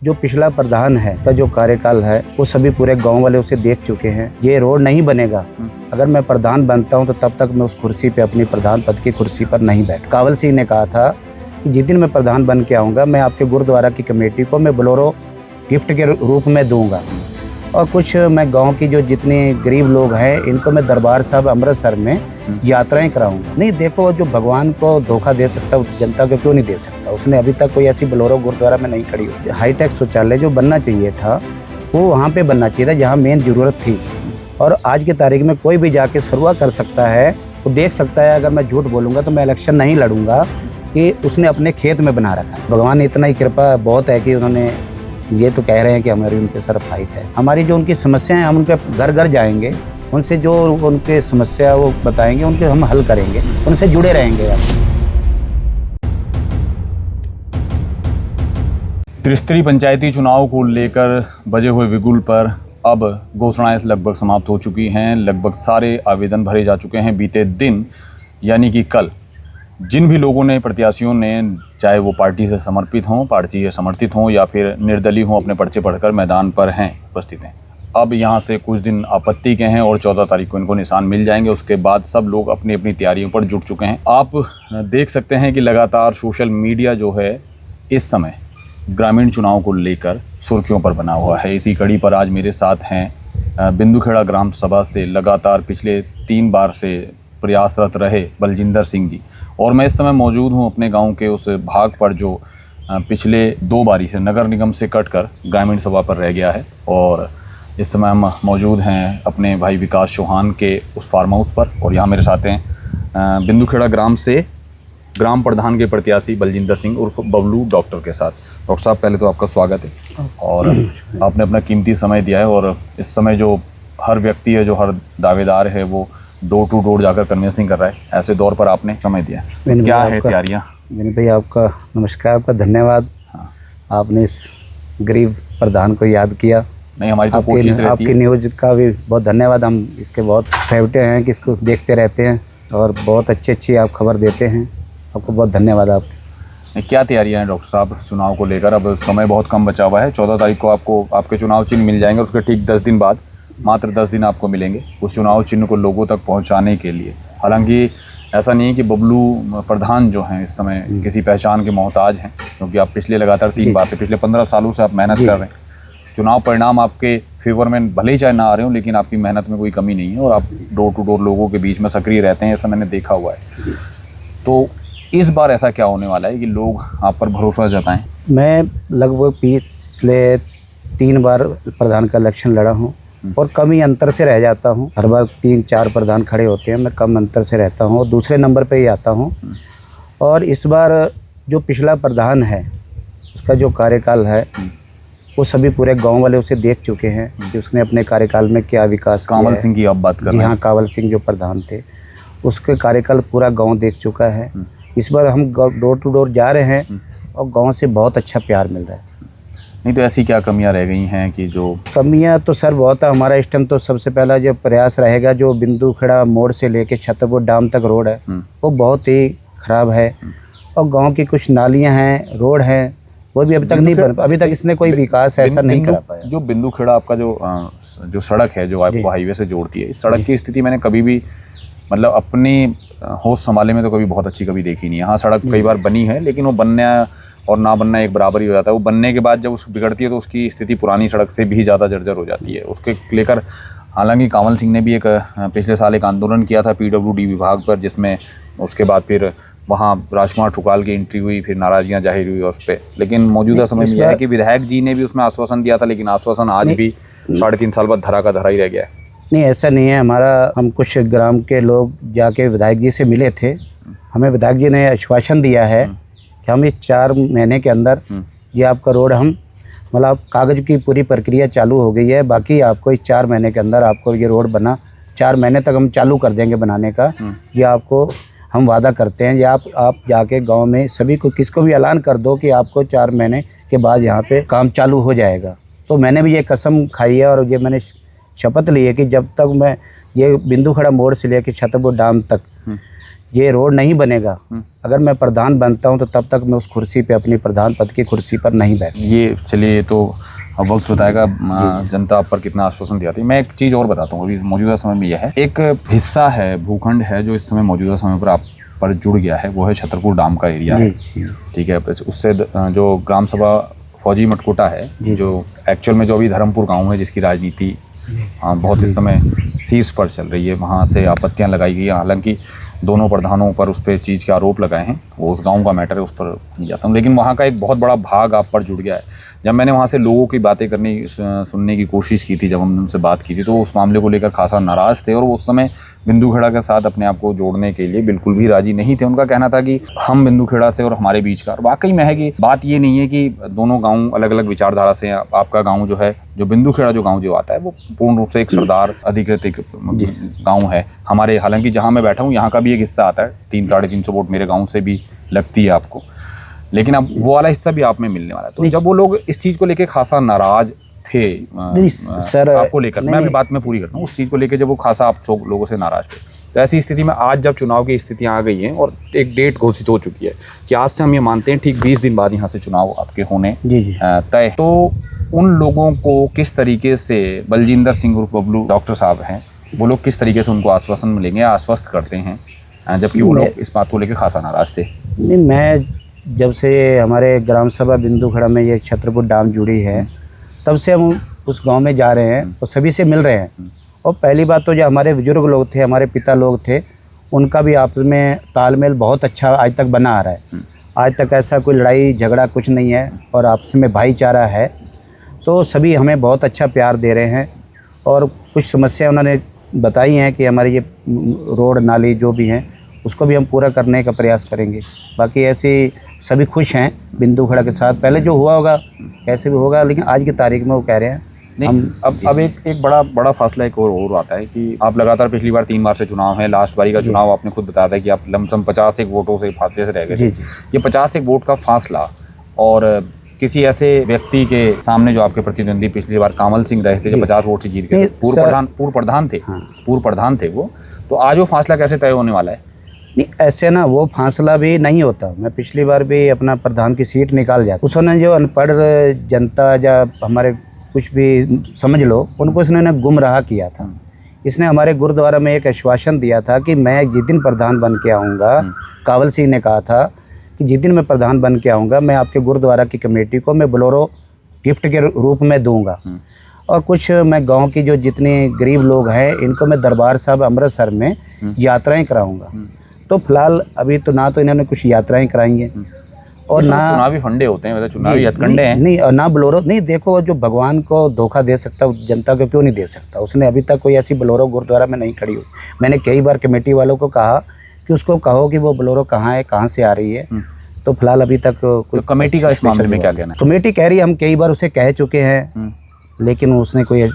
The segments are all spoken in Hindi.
जो पिछला प्रधान है का जो कार्यकाल है वो सभी पूरे गांव वाले उसे देख चुके हैं। ये रोड नहीं बनेगा, अगर मैं प्रधान बनता हूं तो तब तक मैं उस कुर्सी पे, अपनी प्रधान पद की कुर्सी पर नहीं बैठ। कावल सिंह ने कहा था कि जिस दिन मैं प्रधान बन के आऊँगा मैं आपके गुरुद्वारा की कमेटी को मैं बोलेरो गिफ्ट के रूप में दूंगा, और कुछ मैं गांव की जो जितने गरीब लोग हैं इनको मैं दरबार साहब अमृतसर में यात्राएं कराऊंगा। नहीं देखो, जो भगवान को धोखा दे सकता जनता को क्यों नहीं दे सकता। उसने अभी तक कोई ऐसी बोलेरो गुरुद्वारा में नहीं खड़ी हुई। हाईटेक शौचालय जो बनना चाहिए था वो वहाँ पे बनना चाहिए था जहाँ मेन ज़रूरत थी, और आज की तारीख में कोई भी जाके सर्वा कर सकता है, वो देख सकता है। अगर मैं झूठ बोलूँगा तो मैं इलेक्शन नहीं लड़ूंगा कि उसने अपने खेत में बना रखा। भगवान ने इतना ही कृपा बहुत है कि उन्होंने ये तो कह रहे हैं कि हमारी उनके सर फाइट है। हमारी जो उनकी समस्याएं, हम उनके घर घर जाएंगे, उनसे जो उनके समस्या वो बताएंगे, उनके हम हल करेंगे, उनसे जुड़े रहेंगे। त्रिस्तरीय पंचायती चुनाव को लेकर बजे हुए बिगुल पर अब घोषणाएं लगभग समाप्त हो चुकी हैं। लगभग सारे आवेदन भरे जा चुके हैं। बीते दिन यानी कि कल जिन भी लोगों ने, प्रत्याशियों ने, चाहे वो पार्टी से समर्पित हों, पार्टी से समर्थित हों या फिर निर्दलीय हों, अपने पर्चे पढ़कर मैदान पर हैं, उपस्थित हैं। अब यहाँ से कुछ दिन आपत्ति के हैं और 14 तारीख को इनको निशान मिल जाएंगे। उसके बाद सब लोग अपनी अपनी तैयारियों पर जुट चुके हैं। आप देख सकते हैं कि लगातार सोशल मीडिया जो है इस समय ग्रामीण चुनाव को लेकर सुर्खियों पर बना हुआ है। इसी कड़ी पर आज मेरे साथ हैं बिंदुखेड़ा ग्राम सभा से लगातार पिछले 3 बार से प्रयासरत रहे बलजिंदर सिंह जी, और मैं इस समय मौजूद हूं अपने गांव के उस भाग पर जो पिछले 2 बारी से नगर निगम से कटकर ग्रामीण सभा पर रह गया है। और इस समय हम मौजूद हैं अपने भाई विकास चौहान के उस फार्म हाउस पर, और यहाँ मेरे साथ हैं बिंदुखेड़ा ग्राम से ग्राम प्रधान के प्रत्याशी बलजिंदर सिंह उर्फ बबलू डॉक्टर के साथ। डॉक्टर साहब, पहले तो आपका स्वागत है, और आपने अपना कीमती समय दिया है। और इस समय जो हर व्यक्ति है, जो हर दावेदार है, वो डोर टू डोर जाकर कन्विंसिंग कर रहा है, ऐसे दौर पर आपने समय दिया। क्या है तैयारियाँ? विनय भाई आपका नमस्कार, आपका धन्यवाद। हाँ। आपने इस गरीब प्रधान को याद किया। नहीं, हमारी तो कोशिश रहती है। आपकी न्यूज़ का भी बहुत धन्यवाद। हम इसके बहुत फेवरेट हैं कि इसको देखते रहते हैं और बहुत अच्छी आप खबर देते हैं। आपको बहुत धन्यवाद। आप क्या तैयारियाँ हैं डॉक्टर साहब चुनाव को लेकर? अब समय बहुत कम बचा हुआ है। 14 तारीख को आपको आपके चुनाव चिन्ह मिल जाएंगे। उसके ठीक 10 दिन बाद, मात्र 10 दिन आपको मिलेंगे उस चुनाव चिन्ह को लोगों तक पहुंचाने के लिए। हालांकि ऐसा नहीं है कि बबलू प्रधान जो हैं इस समय किसी पहचान के मोहताज हैं, क्योंकि आप पिछले लगातार 3 बार से, पिछले 15 सालों से आप मेहनत कर रहे हैं। चुनाव परिणाम आपके फेवर में भले ही चाहे ना आ रहे हो, लेकिन आपकी मेहनत में कोई कमी नहीं है और आप डोर टू डोर लोगों के बीच में सक्रिय रहते हैं, ऐसा मैंने देखा हुआ है। तो इस बार ऐसा क्या होने वाला है कि लोग आप पर भरोसा जताएं? मैं लगभग पिछले 3 बार प्रधान का इलेक्शन लड़ा हूँ और कम ही अंतर से रह जाता हूँ। हर बार 3-4 प्रधान खड़े होते हैं, मैं कम अंतर से रहता हूँ और दूसरे नंबर पे ही आता हूँ। और इस बार जो पिछला प्रधान है उसका जो कार्यकाल है वो सभी पूरे गांव वाले उसे देख चुके हैं कि उसने अपने कार्यकाल में क्या विकास किया है। कावल सिंह की आप बात कर रहे हैं? जी हाँ, कावल सिंह जो प्रधान थे उसके कार्यकाल पूरा गाँव देख चुका है। इस बार हम डोर टू डोर जा रहे हैं और गाँव से बहुत अच्छा प्यार मिल रहा है। नहीं तो ऐसी क्या कमियां रह गई हैं कि जो? कमियां तो सर बहुत है। हमारा इस टाइम तो सबसे पहला जो प्रयास रहेगा, जो बिंदुखेड़ा मोड़ से लेके छतरपुर डैम तक रोड है वो बहुत ही ख़राब है, और गांव की कुछ नालियां हैं, रोड हैं, वो भी अभी तक नहीं बन, अभी तक इसने कोई विकास ऐसा नहीं करा पाया। जो बिंदुखेड़ा आपका जो सड़क है जो आपको हाईवे से जोड़ती है, इस सड़क की स्थिति मैंने कभी भी, मतलब अपनी होश संभाले में तो कभी बहुत अच्छी कभी देखी नहीं है। हाँ, सड़क कई बार बनी है, लेकिन वो बनना और ना बनना एक बराबर ही हो जाता है। वो बनने के बाद जब उस बिगड़ती है तो उसकी स्थिति पुरानी सड़क से भी ज़्यादा जर्जर हो जाती है। उसके लेकर हालांकि कावल सिंह ने भी एक पिछले साल एक आंदोलन किया था PWD विभाग पर, जिसमें उसके बाद फिर वहाँ राजकुमार ठुकाल की एंट्री हुई, फिर नाराज़गियाँ जाहिर हुई उस पर। लेकिन मौजूदा समय में यह है कि विधायक जी ने भी उसमें आश्वासन दिया था, लेकिन आश्वासन आज भी 3.5 साल बाद धरा का धरा ही रह गया है। नहीं, ऐसा नहीं है। हमारा, हम कुछ ग्राम के लोग जाके विधायक जी से मिले थे। हमें विधायक जी ने आश्वासन दिया है कि हम इस 4 महीने के अंदर ये आपका रोड, हम मतलब कागज़ की पूरी प्रक्रिया चालू हो गई है, बाकी आपको इस 4 महीने के अंदर आपको ये रोड बना, 4 महीने तक हम चालू कर देंगे बनाने का। ये आपको हम वादा करते हैं। ये आप जाके गांव में सभी को, किसको भी ऐलान कर दो कि आपको 4 महीने के बाद यहाँ पे काम चालू हो जाएगा। तो मैंने भी ये कसम खाई है और ये मैंने शपथ ली है कि जब तक मैं ये बिंदुखेड़ा मोड़ से लेकर छतरपुर डैम तक ये रोड नहीं बनेगा, अगर मैं प्रधान बनता हूं तो तब तक मैं उस कुर्सी पे, अपनी प्रधान पद की कुर्सी पर नहीं बैठ। ये चलिए, ये तो अब वक्त बताएगा जनता आप पर कितना आश्वासन दिलाती है। मैं एक चीज़ और बताता हूँ, अभी मौजूदा समय में यह है, एक हिस्सा है, भूखंड है जो इस समय मौजूदा समय पर आप पर जुड़ गया है, वो है छतरपुर डैम का एरिया है। ठीक है, उससे जो ग्राम सभा फौजी मटकोटा है, जो एक्चुअल में जो अभी धर्मपुर गाँव है, जिसकी राजनीति बहुत इस समय शीर्ष पर चल रही है, वहाँ से आपत्तियाँ लगाई गई। हालांकि दोनों प्रधानों पर उस पर चीज़ के आरोप लगाए हैं, वो उस गांव का मैटर है, उस पर नहीं जाता हूँ, लेकिन वहाँ का एक बहुत बड़ा भाग आप पर जुड़ गया है। जब मैंने वहाँ से लोगों की बातें सुनने की कोशिश की थी, जब हमने उनसे बात की थी, तो उस मामले को लेकर खासा नाराज़ थे और वो उस समय बिंदुखेड़ा के साथ अपने आप को जोड़ने के लिए बिल्कुल भी राजी नहीं थे। उनका कहना था कि हम बिंदुखेड़ा से और हमारे बीच का, और वाकई में है कि बात ये नहीं है कि दोनों गाँव अलग अलग विचारधारा से। आपका गाँव जो है, जो बिंदुखेड़ा जो गाँव जो आता है, वो पूर्ण रूप से एक सरदार अधिकृत एक गाँव है। हमारे, हालांकि जहाँ मैं बैठा हूँ यहाँ का भी एक हिस्सा आता है, 300-350 वोट मेरे गाँव से भी लगती है आपको, लेकिन अब वो वाला हिस्सा भी आप में मिलने वाला है। तो जब वो लोग इस चीज़ को लेकर खासा नाराज थे, सर आपको लेकर, मैं अभी बात में पूरी करता हूँ, उस चीज़ को लेकर जब वो खासा आप लोगों से नाराज थे, तो ऐसी स्थिति में आज जब चुनाव की स्थितियाँ आ गई हैं और एक डेट घोषित हो चुकी है कि आज से हम ये मानते हैं ठीक 20 दिन बाद यहाँ से चुनाव आपके होने तय, तो उन लोगों को किस तरीके से बलजिंदर सिंह उर्फ बबलू डॉक्टर साहब हैं, वो लोग किस तरीके से उनको आश्वासन मिलेंगे, आश्वस्त करते हैं, जबकि वो लोग इस बात को लेकर खासा नाराज थे? नहीं, मैं जब से हमारे ग्राम सभा बिंदुखेड़ा में ये छतरपुर डैम जुड़ी है, तब से हम उस गांव में जा रहे हैं और सभी से मिल रहे हैं। और पहली बात तो जो हमारे बुजुर्ग लोग थे, हमारे पिता लोग थे, उनका भी आपस में तालमेल बहुत अच्छा आज तक बना आ रहा है। आज तक ऐसा कोई लड़ाई झगड़ा कुछ नहीं है और आपस में भाईचारा है। तो सभी हमें बहुत अच्छा प्यार दे रहे हैं और कुछ समस्या उन्होंने बताई हैं कि हमारी ये रोड नाली जो भी हैं उसको भी हम पूरा करने का प्रयास करेंगे। बाकी ऐसे सभी खुश हैं बिंदुखेड़ा के साथ। पहले जो हुआ होगा कैसे भी होगा, लेकिन आज की तारीख में वो कह रहे हैं नहीं। अब एक बड़ा फासला एक और आता है कि आप लगातार पिछली बार 3 बार से चुनाव है, लास्ट बारी का चुनाव आपने खुद बताया था कि आप लमसम 51 वोटों से फासले से रह गए थे। ये 51 वोट का फासला और किसी ऐसे व्यक्ति के सामने जो आपके प्रतिद्वंदी पिछली बार कामल सिंह रहे थे, जो 50 वोट से जीत गए, पूर्व प्रधान थे वो, तो आज वो फासला कैसे तय होने वाला है? नहीं, ऐसे ना वो फासला भी नहीं होता। मैं पिछली बार भी अपना प्रधान की सीट निकाल जाता, उसने जो अनपढ़ जनता या हमारे कुछ भी समझ लो, उनको इसने गुमराह किया था। इसने हमारे गुरुद्वारा में एक आश्वासन दिया था कि मैं जिस दिन प्रधान बन के आऊँगा, कावल सिंह ने कहा था कि जिस दिन मैं प्रधान बन के आऊँगा, मैं आपके गुरुद्वारा की कमेटी को मैं बोलेरो गिफ्ट के रूप में दूंगा, और कुछ मैं गांव की जो जितने गरीब लोग हैं इनको मैं दरबार साहब अमृतसर में यात्राएं कराऊंगा। तो फिलहाल अभी तो ना तो इन्होंने कुछ यात्राएं कराई हैं और ना चुनावी फंडे होते हैं, मतलब चुनावी हथकंडे हैं। नहीं, और ना बोलेरो। नहीं, देखो, जो भगवान को धोखा दे सकता जनता को क्यों नहीं दे सकता? उसने अभी तक कोई ऐसी बोलेरो गुरुद्वारा में नहीं खड़ी हुई। मैंने कई बार कमेटी वालों को कहा कि उसको कहो कि वो बोलेरो कहाँ है, कहाँ से आ रही है। तो फिलहाल अभी तक तो कमेटी का इस मामले में क्या कहना है? कमेटी कह रही है, हम कई बार उसे कह चुके हैं, लेकिन उसने कोई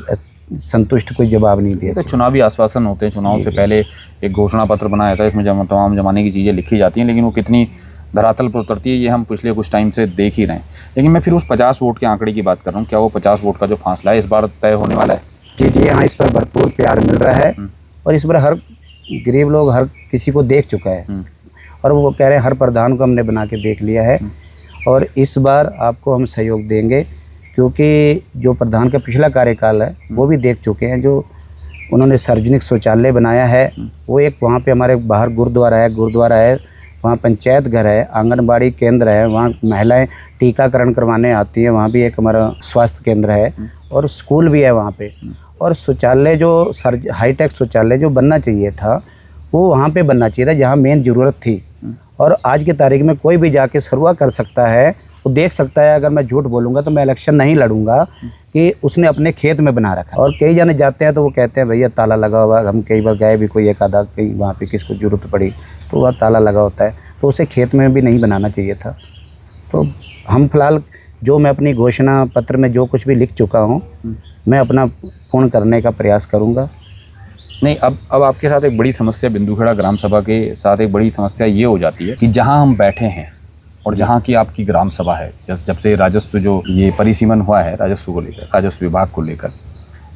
संतुष्ट कोई जवाब नहीं दिया। तो चुनावी आश्वासन होते हैं, चुनाव से पहले एक घोषणा पत्र बनाया था, इसमें तमाम जमाने की चीज़ें लिखी जाती हैं, लेकिन वो कितनी धरातल पर उतरती है ये हम पिछले कुछ टाइम से देख ही रहे हैं। लेकिन मैं फिर उस 50 वोट के आंकड़े की बात कर रहा हूँ, क्या वो 50 वोट का जो फासला है इस बार तय होने वाला है? जी हाँ, इस पर भरपूर प्यार मिल रहा है और इस बार हर गरीब लोग हर किसी को देख चुका है और वो कह रहे हैं हर प्रधान को हमने बना के देख लिया है और इस बार आपको हम सहयोग देंगे, क्योंकि जो प्रधान का पिछला कार्यकाल है वो भी देख चुके हैं। जो उन्होंने सार्वजनिक शौचालय बनाया है, वो एक वहाँ पे हमारे बाहर गुरुद्वारा है, वहाँ पंचायत घर है, आंगनबाड़ी केंद्र है, वहाँ महिलाएं टीकाकरण करवाने आती हैं, वहाँ भी एक हमारा स्वास्थ्य केंद्र है और स्कूल भी है वहाँ पे। और शौचालय जो हाईटेक शौचालय जो बनना चाहिए था वो वहाँ पे बनना चाहिए था जहाँ मेन ज़रूरत थी। और आज की तारीख में कोई भी जाके सर्वा कर सकता है, वो देख सकता है। अगर मैं झूठ बोलूँगा तो मैं इलेक्शन नहीं लड़ूंगा कि उसने अपने खेत में बना रखा। और कई जने जाते हैं तो वो कहते हैं भैया ताला लगा हुआ। हम कई बार गए भी, कोई एक आधा कहीं वहाँ पे किसको ज़रूरत पड़ी तो वह ताला लगा होता है, तो उसे खेत में भी नहीं बनाना चाहिए था। तो हम फिलहाल जो मैं अपनी घोषणा पत्र में जो कुछ भी लिख चुका हूँ मैं अपना पूर्ण करने का प्रयास करूँगा। नहीं, अब आपके साथ एक बड़ी समस्या बिंदुखेड़ा ग्राम सभा के साथ एक बड़ी समस्या ये हो जाती है कि जहाँ हम बैठे हैं और जहाँ की आपकी ग्राम सभा है, जब से राजस्व जो ये परिसीमन हुआ है राजस्व को लेकर, राजस्व विभाग को लेकर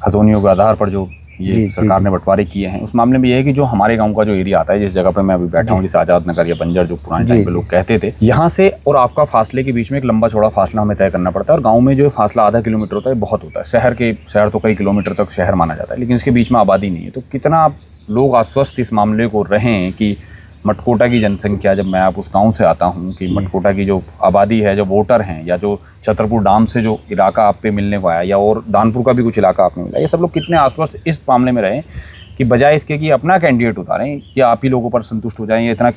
खतौनियों के आधार पर जो ये जी, सरकार ने बंटवारे किए हैं, उस मामले में ये है कि जो हमारे गांव का जो एरिया आता है, जिस जगह पे मैं अभी बैठा हूँ, जिसे आज़ाद नगर या बंजर जो पुराने टाइम पे लोग कहते थे, यहाँ से और आपका फासले के बीच में एक लंबा चौड़ा फासला हमें तय करना पड़ता है। और गाँव में जो फासला आधा किलोमीटर होता है बहुत होता है, शहर तो कई किलोमीटर तक शहर माना जाता है, लेकिन इसके बीच में आबादी नहीं है। तो कितना आप लोग आश्वस्त इस मामले को रहें कि मटकोटा की जनसंख्या, जब मैं आप उस गांव से आता हूं, कि मटकोटा की जो आबादी है, जो वोटर हैं, या जो छतरपुर डाम से जो इलाका आप पे मिलने को आया, या और दानपुर का भी कुछ इलाका आपने मिला, ये सब लोग कितने आश्वस्त इस मामले में रहें कि बजाय इसके कि अपना कैंडिडेट उतारें, या आप ही लोगों पर संतुष्ट हो जाएं, या इतना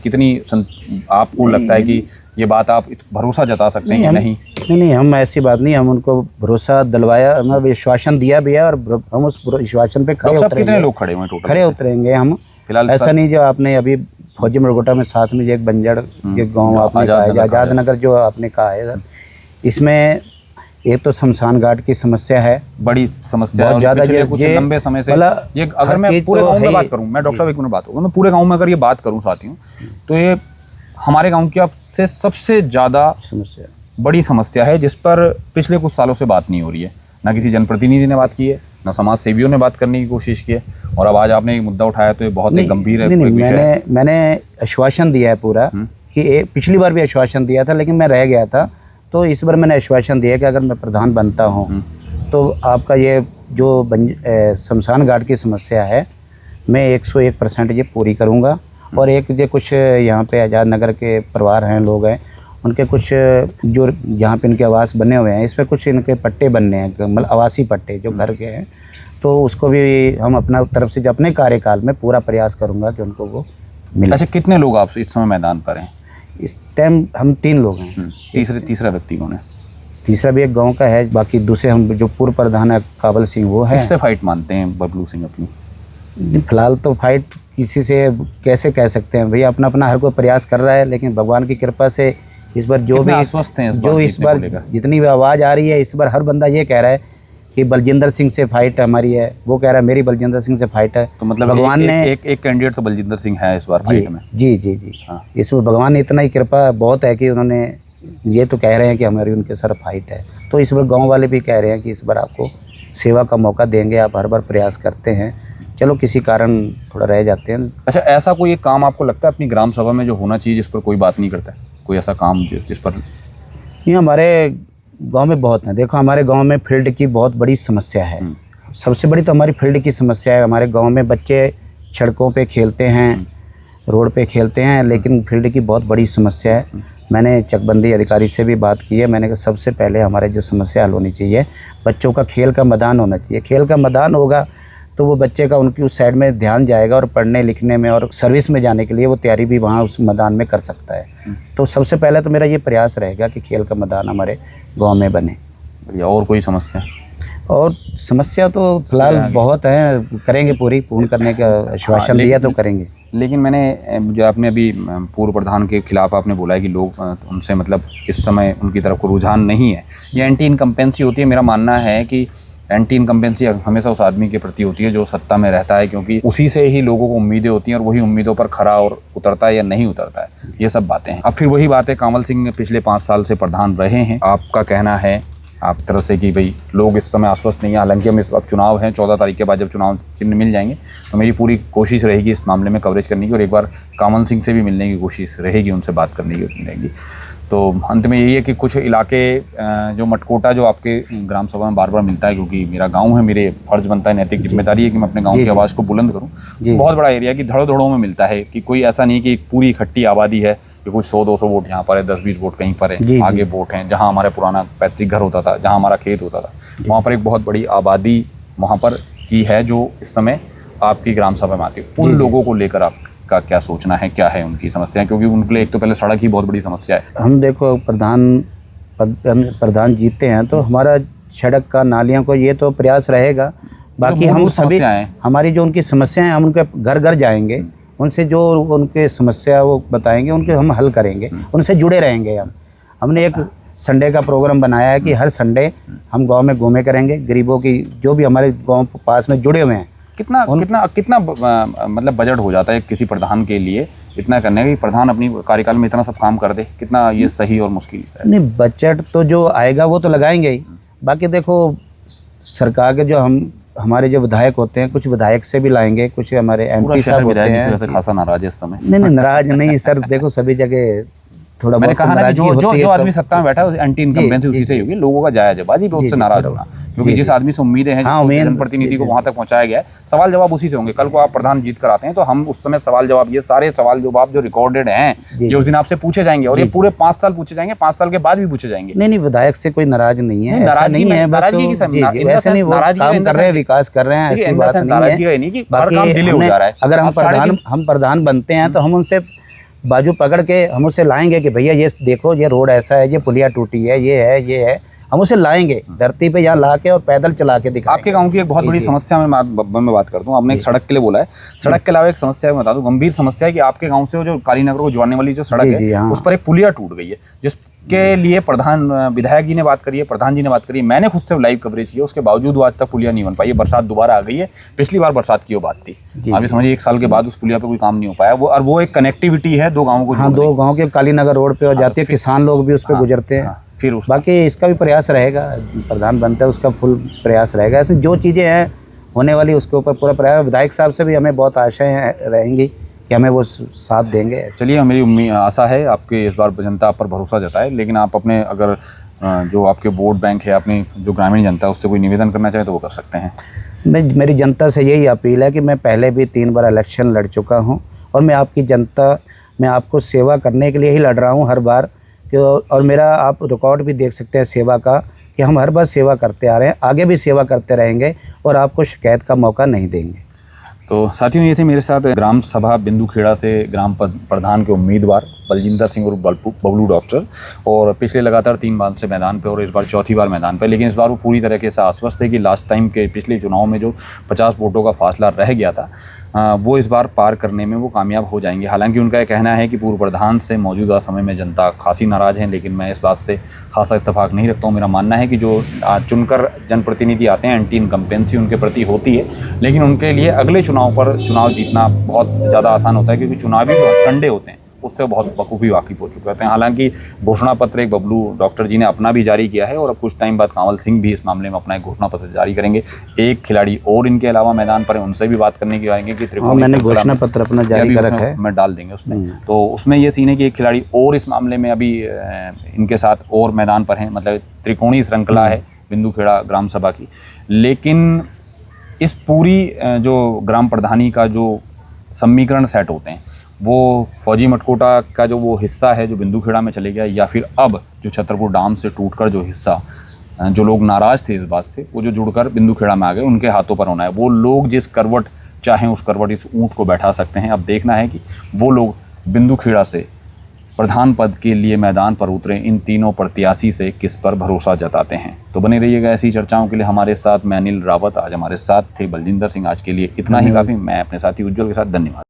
आपको लगता है कि ये बात आप भरोसा जता सकते हैं या नहीं? नहीं, हम ऐसी बात नहीं, हम उनको भरोसा दिलवाया, हमें विश्वासन दिया भी है, और हम उस विश्वासन पे खड़े उतरेंगे। कितने लोग खड़े हुए टोटल? खड़े उतरेंगे हम फिलहाल। ऐसा नहीं जो आपने अभी फौजी मरगोटा में साथ में एक बंजड़ के गांव आपने कहा है, आज़ाद नगर जो आपने कहा है सर, इसमें एक तो शमशान घाट की समस्या है, बड़ी समस्या है, बहुत ज़्यादा। पिछले कुछ लंबे समय से ये, अगर मैं पूरे गांव में बात करूं, मैं डॉक्टर साहब एक मिनट बात होगा, मैं पूरे गांव में अगर ये बात करूं साथियों, तो ये हमारे गांव की आपसे सबसे ज़्यादा समस्या, बड़ी समस्या है, जिस पर पिछले कुछ सालों से बात नहीं हो रही है। ना किसी जनप्रतिनिधि ने बात की है, ना समाज सेवियों ने बात करने की कोशिश की है, और अब आज आपने एक मुद्दा उठाया तो ये बहुत ही गंभीर है। मैंने आश्वासन दिया है पूरा कि पिछली बार भी आश्वासन दिया था, लेकिन मैं रह गया था, तो इस बार मैंने आश्वासन दिया कि अगर मैं प्रधान बनता हूँ तो आपका ये जो शमशान घाट की समस्या है, मैं 101% ये पूरी करूँगा। और एक जो कुछ यहाँ पे आज़ाद नगर के परिवार हैं, लोग हैं, उनके कुछ जो यहाँ पे इनके आवास बने हुए हैं, इस पर कुछ इनके पट्टे बनने हैं, मतलब आवासीय पट्टे जो घर के हैं, तो उसको भी हम अपना तरफ से अपने कार्यकाल में पूरा प्रयास करूँगा कि उनको वो मिले। अच्छा, कितने लोग आप इस समय मैदान पर हैं? इस टाइम हम 3 लोग हैं। तीसरा व्यक्ति कौन है? तीसरा भी एक गांव का है, बाकी दूसरे हम जो पूर्व प्रधान है काबल सिंह, वो है। किससे फाइट मानते हैं बबलू सिंह अपनी? फिलहाल तो फाइट किसी से कैसे कह सकते हैं भैया, अपना अपना हर कोई प्रयास कर रहा है, लेकिन भगवान की कृपा से इस बार जो भी आश्वस्त हैं इस बार जितनी भी आवाज़ आ रही है, इस बार हर बंदा ये कह रहा है कि बलजिंदर सिंह से फाइट हमारी है, वो कह रहा है मेरी बलजिंदर सिंह से फाइट है। तो मतलब भगवान ने एक कैंडिडेट तो बलजिंदर सिंह है इस बार फाइट में। जी। हाँ। इसमें भगवान ने इतना ही कृपा बहुत है कि उन्होंने ये तो कह रहे हैं कि हमारी उनके सर फाइट है, तो इस बार गाँव वाले भी कह रहे हैं कि इस बार आपको सेवा का मौका देंगे, आप हर बार प्रयास करते हैं, चलो किसी कारण थोड़ा रह जाते हैं। अच्छा, ऐसा कोई एक काम आपको लगता है अपनी ग्राम सभा में जो होना चाहिए, जिस पर कोई बात नहीं करता है? कोई ऐसा काम जिस पर? ये हमारे गांव में बहुत है। देखो, हमारे गांव में फील्ड की बहुत बड़ी समस्या है। सबसे बड़ी तो हमारी फील्ड की समस्या है। हमारे गांव में बच्चे सड़कों पे खेलते हैं, रोड पे खेलते हैं, लेकिन फील्ड की बहुत बड़ी समस्या है। मैंने चकबंदी अधिकारी से भी बात की है। मैंने कहा सबसे पहले हमारे जो समस्या हल होनी चाहिए, बच्चों का खेल का मैदान होना चाहिए। खेल का मैदान होगा तो वो बच्चे का उनकी उस साइड में ध्यान जाएगा, और पढ़ने लिखने में और सर्विस में जाने के लिए वो तैयारी भी वहाँ उस मैदान में कर सकता है। तो सबसे पहले तो मेरा ये प्रयास रहेगा कि खेल का मैदान हमारे गांव में बने। और कोई समस्या? और समस्या तो फिलहाल बहुत हैं, करेंगे, पूर्ण करने का आश्वासन दिया तो करेंगे। लेकिन मैंने जो आपने अभी पूर्व प्रधान के खिलाफ आपने बोला है कि लोग उनसे मतलब इस समय उनकी तरफ को रुझान नहीं है, ये एंटी इनकम्पेंसी होती है। मेरा मानना है कि एंटी इनकम्पेंसी हमेशा उस आदमी के प्रति होती है जो सत्ता में रहता है, क्योंकि उसी से ही लोगों को उम्मीदें होती हैं और वही उम्मीदों पर खरा और उतरता है या नहीं उतरता है, ये सब बातें हैं। अब फिर वही बात है, कांवल सिंह पिछले 5 साल से प्रधान रहे हैं। आपका कहना है आप तरह से कि भाई लोग इस समय आश्वस्त नहीं है, हालांकि हम इस वक्त चुनाव हैं, 14 तारीख के बाद जब चुनाव चिन्ह मिल जाएंगे तो मेरी पूरी कोशिश रहेगी इस मामले में कवरेज करने की, और एक बार कांवल सिंह से भी मिलने की कोशिश रहेगी, उनसे बात करने की रहेगी। तो अंत में यही है कि कुछ इलाके जो मटकोटा जो आपके ग्राम सभा में बार बार मिलता है, क्योंकि मेरा गांव है, मेरे फर्ज बनता है, नैतिक जिम्मेदारी है कि मैं अपने गांव की आवाज़ को बुलंद करूं। बहुत बड़ा एरिया कि धड़ों धड़ों में मिलता है, कि कोई ऐसा नहीं कि पूरी इकट्ठी आबादी है कि कुछ 100-200 वोट यहाँ पर है, 10-20 वोट कहीं पर है, आगे वोट हैं। जहाँ हमारा पुराना पैतृक घर होता था, जहाँ हमारा खेत होता था, वहाँ पर एक बहुत बड़ी आबादी वहाँ पर की है जो इस समय आपकी ग्राम सभा में आती है। उन लोगों को लेकर आपका क्या सोचना है, क्या है उनकी समस्या? क्योंकि उनके लिए एक तो पहले सड़क ही बहुत बड़ी समस्या है। हम देखो, प्रधान जीतते हैं तो हमारा सड़क का, नालियों को, ये तो प्रयास रहेगा। बाकी हम सभी हमारी जो उनकी समस्याएं, हम उनके घर घर जाएंगे, उनसे जो उनके समस्या वो बताएंगे, उनके हम हल करेंगे, उनसे जुड़े रहेंगे। हमने एक संडे का प्रोग्राम बनाया है कि हर संडे हम गांव में घूमे करेंगे, गरीबों की जो भी हमारे गांव पास में जुड़े हुए हैं। कितना मतलब बजट हो जाता है किसी प्रधान के लिए इतना करने कि प्रधान अपनी कार्यकाल में इतना सब काम कर दे? कितना ये सही और मुश्किल है? नहीं, बजट तो जो आएगा वो तो लगाएंगे ही। बाकी देखो, सरकार के जो हम हमारे जो विधायक होते हैं, कुछ विधायक से भी लाएंगे, कुछ हमारे पूरा एमपी शहर साहब होते विधायक हैं। वैसे खासा नाराज है इस समय। नहीं नहीं, नाराज नहीं सर, देखो सभी जगह थोड़ा मैंने बहुत कहा ना कि नाराजगी जो होती जो है जो सब। आदमी सत्ता में बैठा है एंटी इनकम्बेंसी उसी से ही होगी, लोगों का जायज है बाजी भी उससे नाराज होना, क्योंकि जिस आदमी से उम्मीदें हैं, हाँ, जिस उम्मीद- जनप्रतिनिधि को वहां तक पहुंचाया गया है, सवाल जवाब उसी से होंगे। कल को आप प्रधान जीत कर आते हैं तो हम उस समय सवाल जवाब, ये सारे सवाल जवाब जो रिकॉर्डेड हैं, ये उस दिन आपसे पूछे जाएंगे और ये पूरे 5 साल पूछे जाएंगे, 5 साल के बाद भी पूछे जाएंगे। नहीं नहीं, विधायक से कोई नाराज नहीं है, ऐसा नाराजगी नहीं है, बस नाराजगी की वैसे नहीं, वो काम कर रहे हैं, विकास कर रहे हैं, ऐसी बात नहीं नाराजगी है। नहीं कि हर काम डिले हो जा रहा है। अगर हम प्रधान बनते हैं तो हम उनसे बाजू पकड़ के हम उसे लाएंगे कि भैया ये देखो, ये रोड ऐसा है, ये पुलिया टूटी है, ये है, हम उसे लाएंगे धरती पे, यहाँ ला के और पैदल चला के दिखाएंगे। आपके गांव की एक बहुत बड़ी समस्या में मैं बात करता हूँ। आपने एक सड़क के लिए बोला है, सड़क के अलावा एक समस्या मैं बता दूं, गंभीर समस्या है कि आपके गांव से जो कालीनगर को जोड़ने वाली जो सड़क है, हाँ। उस पर एक पुलिया टूट गई है, जिसके लिए प्रधान विधायक जी ने बात करी है, प्रधान जी ने बात करी है, मैंने खुद से लाइव कवरेज की है, उसके बावजूद वो आज तक पुलिया नहीं बन पाई है। बरसात दोबारा आ गई है, पिछली बार बरसात की वो बात थी, अभी समझिए 1 साल के बाद उस पुलिया पे कोई काम नहीं हो पाया। वो एक कनेक्टिविटी है 2 गाँवों को। हाँ, 2 गाँव के कालीनगर रोड पे और जाती है, किसान लोग भी उस पर गुजरते हैं। फिर बाकी इसका भी प्रयास रहेगा, प्रधान बनता है उसका फुल प्रयास रहेगा। ऐसे जो चीज़ें हैं होने वाली उसके ऊपर पूरा प्रयास, विधायक साहब से भी हमें बहुत आशाएं रहेंगी कि हमें वो साथ देंगे। चलिए, मेरी उम्मीद आशा है आपके इस बार जनता आप पर भरोसा जताए, लेकिन आप अपने अगर जो आपके वोट बैंक है, अपनी जो ग्रामीण जनता है, उससे कोई निवेदन करना चाहे तो वो कर सकते हैं। मेरी जनता से यही अपील है कि मैं पहले भी 3 बार इलेक्शन लड़ चुका हूँ और मैं आपकी जनता, मैं आपको सेवा करने के लिए ही लड़ रहा हूँ हर बार। और मेरा आप रिकॉर्ड भी देख सकते हैं सेवा का, कि हम हर बार सेवा करते आ रहे हैं, आगे भी सेवा करते रहेंगे और आपको शिकायत का मौका नहीं देंगे। तो साथियों, ये थे मेरे साथ ग्राम सभा बिंदुखेड़ा से ग्राम प्रधान के उम्मीदवार बलजिंदर सिंह और बबलू डॉक्टर, और पिछले लगातार 3 बार से मैदान पे और इस बार चौथी बार मैदान पे। लेकिन इस बार वो पूरी तरीके से आश्वस्त है कि लास्ट टाइम के पिछले चुनाव में जो 50 वोटों का फासला रह गया था, वो इस बार पार करने में वो कामयाब हो जाएंगे। हालांकि उनका ये कहना है कि पूर्व प्रधान से मौजूदा समय में जनता खासी नाराज़ है, लेकिन मैं इस बात से खासा इत्तेफाक नहीं रखता हूँ। मेरा मानना है कि जो चुनकर जनप्रतिनिधि आते हैं, एंटी इनकम्पेंसी उनके प्रति होती है, लेकिन उनके लिए अगले चुनाव जीतना बहुत ज़्यादा आसान होता है, क्योंकि चुनावी जो हथकंडे होते हैं उससे बहुत बखूबी वाकिफ हो चुके होते हैं। हालांकि घोषणा पत्र एक बबलू डॉक्टर जी ने अपना भी जारी किया है और अब कुछ टाइम बाद कंवल सिंह भी इस मामले में अपना एक घोषणा पत्र जारी करेंगे। एक खिलाड़ी और इनके अलावा मैदान पर है, उनसे भी बात करने की आएंगे कि मैंने घोषणा पत्र अपना जारी कर रखा है, मैं डाल देंगे उसमें। तो उसमें ये सीन है कि एक खिलाड़ी और इस मामले में अभी इनके साथ और मैदान पर हैं, मतलब त्रिकोणीय श्रृंखला है बिंदुखेड़ा ग्राम सभा की। लेकिन इस पूरी जो ग्राम प्रधानी का जो समीकरण सेट होते हैं, वो फौजी मटकोटा का जो वो हिस्सा है जो बिंदुखेड़ा में चले गया, या फिर अब जो छतरपुर डैम से टूटकर जो हिस्सा, जो लोग नाराज़ थे इस बात से, वो जो जुड़कर बिंदुखेड़ा में आ गए, उनके हाथों पर होना है। वो लोग जिस करवट चाहें उस करवट इस ऊँट को बैठा सकते हैं। अब देखना है कि वो लोग बिंदुखेड़ा से प्रधान पद के लिए मैदान पर उतरे इन तीनों प्रत्याशी से किस पर भरोसा जताते हैं। तो बने रहिएगा ऐसी चर्चाओं के लिए हमारे साथ। मैं अनिल रावत, आज हमारे साथ थे बलजिंदर सिंह। आज के लिए इतना ही काफ़ी। मैं अपने साथी उज्जवल के साथ, धन्यवाद।